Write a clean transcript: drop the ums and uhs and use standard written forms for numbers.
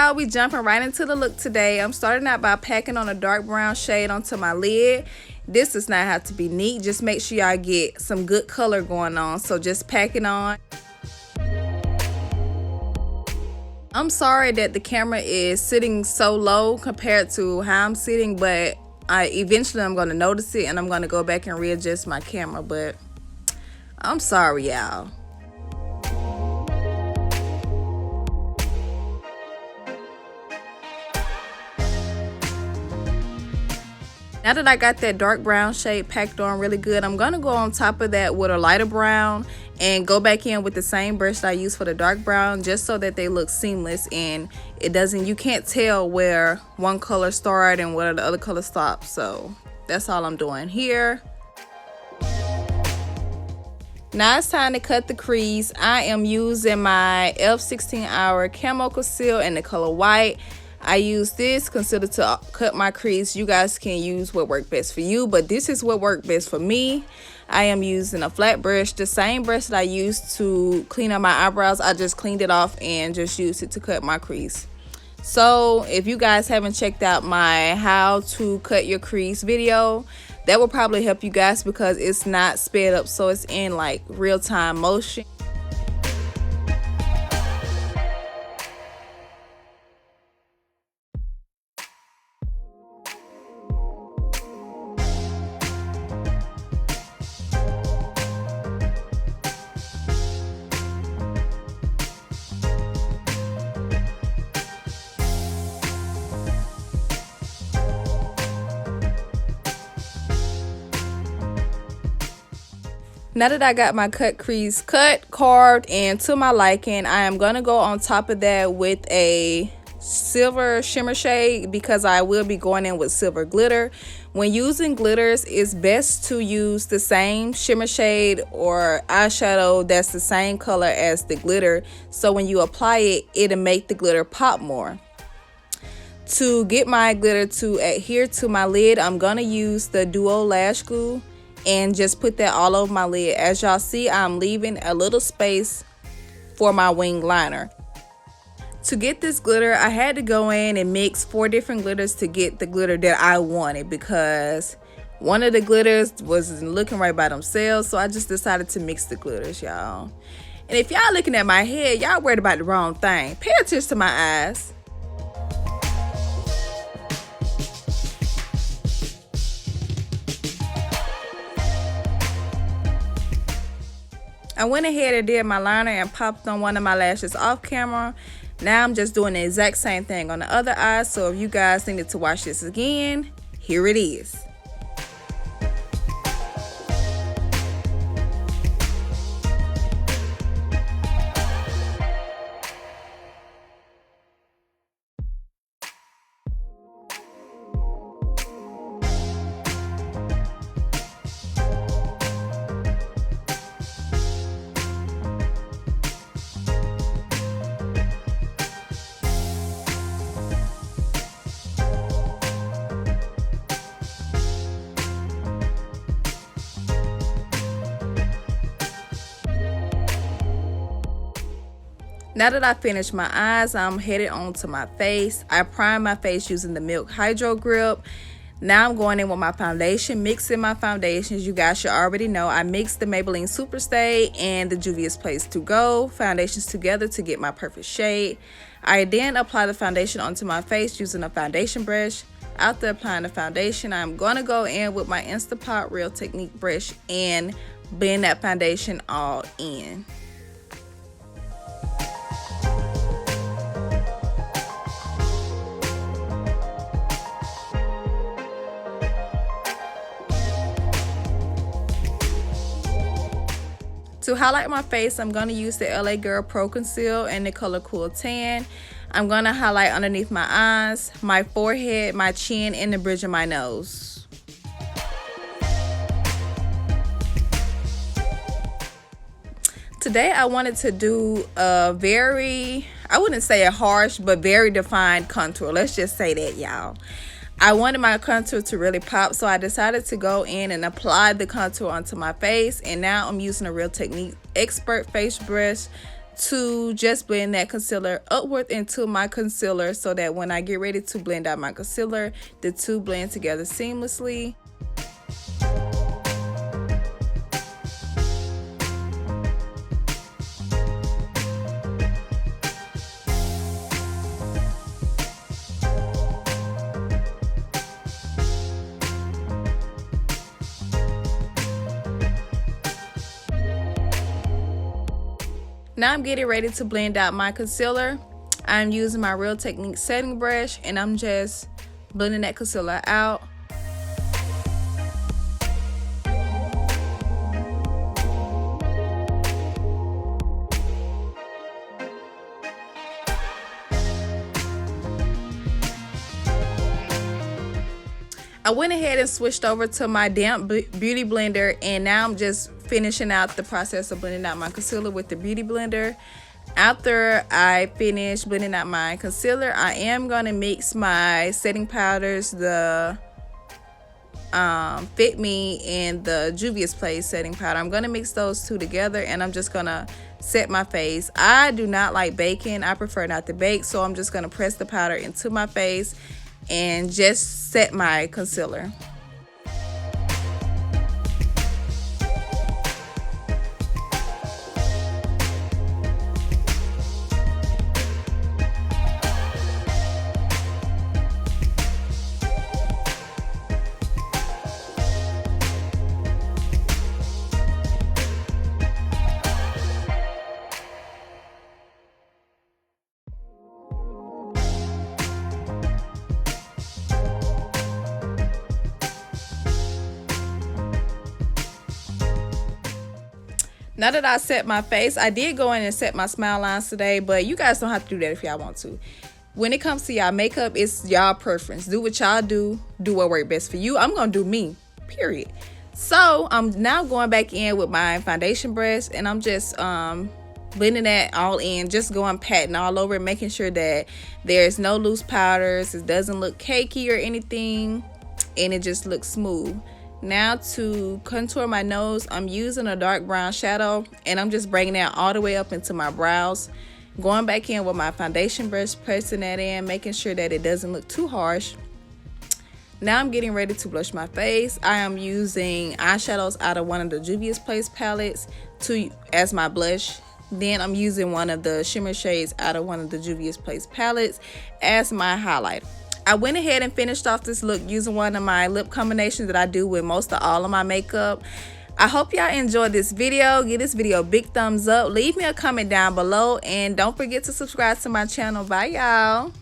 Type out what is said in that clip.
y'all, we jumping right into the look today. I'm starting out by packing on a dark brown shade onto my lid. This does not have to be neat, just make sure y'all get some good color going on. So just pack it on. I'm sorry that the camera is sitting so low compared to how I'm sitting, but eventually I'm going to notice it and I'm going to go back and readjust my camera, but I'm sorry, y'all. Now that I got that dark brown shade packed on really good, I'm going to go on top of that with a lighter brown and go back in with the same brush that I used for the dark brown, just so that they look seamless and you can't tell where one color started and where the other color stopped. So that's all I'm doing here. Now it's time to cut the crease. I am using my F16 Hour Camo Conceal in the color white. I use this concealer to cut my crease. You guys can use what works best for you, but this is what worked best for me. I am using a flat brush, the same brush that I used to clean up my eyebrows. I just cleaned it off and just used it to cut my crease. So if you guys haven't checked out my how to cut your crease video, that will probably help you guys because it's not sped up, so it's in like real-time motion. Now that I got my cut crease cut, carved, and to my liking, I am going to go on top of that with a silver shimmer shade because I will be going in with silver glitter. When using glitters, it's best to use the same shimmer shade or eyeshadow that's the same color as the glitter. So when you apply it, it'll make the glitter pop more. To get my glitter to adhere to my lid, I'm going to use the Duo Lash Glue and just put that all over my lid. As y'all see, I'm leaving a little space for my wing liner. To get this glitter, I had to go in and mix 4 different glitters to get the glitter that I wanted because one of the glitters wasn't looking right by themselves, so I just decided to mix the glitters, y'all. And if y'all looking at my head, y'all worried about the wrong thing. Pay attention to my eyes. I went ahead and did my liner and popped on one of my lashes off camera. Now I'm just doing the exact same thing on the other eye. So if you guys needed to watch this again, here it is. Now that I finished my eyes, I'm headed on to my face. I primed my face using the Milk Hydro Grip. Now I'm going in with my foundation, mixing my foundations. You guys should already know I mixed the Maybelline Superstay and the Juvia's Place Togo foundations together to get my perfect shade. I then apply the foundation onto my face using a foundation brush. After applying the foundation, I'm going to go in with my Instapot Real Technique brush and blend that foundation all in. To highlight my face, I'm going to use the LA Girl Pro Conceal in the color Cool Tan. I'm going to highlight underneath my eyes, my forehead, my chin, and the bridge of my nose. Today I wanted to do a very, I wouldn't say a harsh, but very defined contour. Let's just say that, y'all. I wanted my contour to really pop, so I decided to go in and apply the contour onto my face. And now I'm using a Real Technique Expert face brush to just blend that concealer upward into my concealer so that when I get ready to blend out my concealer, the two blend together seamlessly. Now I'm getting ready to blend out my concealer. I'm using my Real Technique setting brush and I'm just blending that concealer out. I went ahead and switched over to my damp beauty blender, and now I'm just finishing out the process of blending out my concealer with the beauty blender. After I finish blending out my concealer, I am going to mix my setting powders, the Fit Me and the Juvia's Place setting powder. I'm going to mix those two together and I'm just going to set my face. I do not like baking. I prefer not to bake, so I'm just going to press the powder into my face and just set my concealer. Now that I set my face, I did go in and set my smile lines today, but you guys don't have to do that if y'all want to. When it comes to y'all makeup, it's y'all preference. Do what y'all do what works best for you. I'm gonna do me, period. So I'm now going back in with my foundation brush and I'm just blending that all in, just going patting all over, making sure that there's no loose powders, it doesn't look cakey or anything, and it just looks smooth. Now to contour my nose, I'm using a dark brown shadow and I'm just bringing that all the way up into my brows. Going back in with my foundation brush, pressing that in, making sure that it doesn't look too harsh. Now I'm getting ready to blush my face. I am using eyeshadows out of one of the Juvia's Place palettes as my blush. Then I'm using one of the shimmer shades out of one of the Juvia's Place palettes as my highlighter. I went ahead and finished off this look using one of my lip combinations that I do with most of all of my makeup. I hope y'all enjoyed this video. Give this video a big thumbs up. Leave me a comment down below and don't forget to subscribe to my channel. Bye y'all.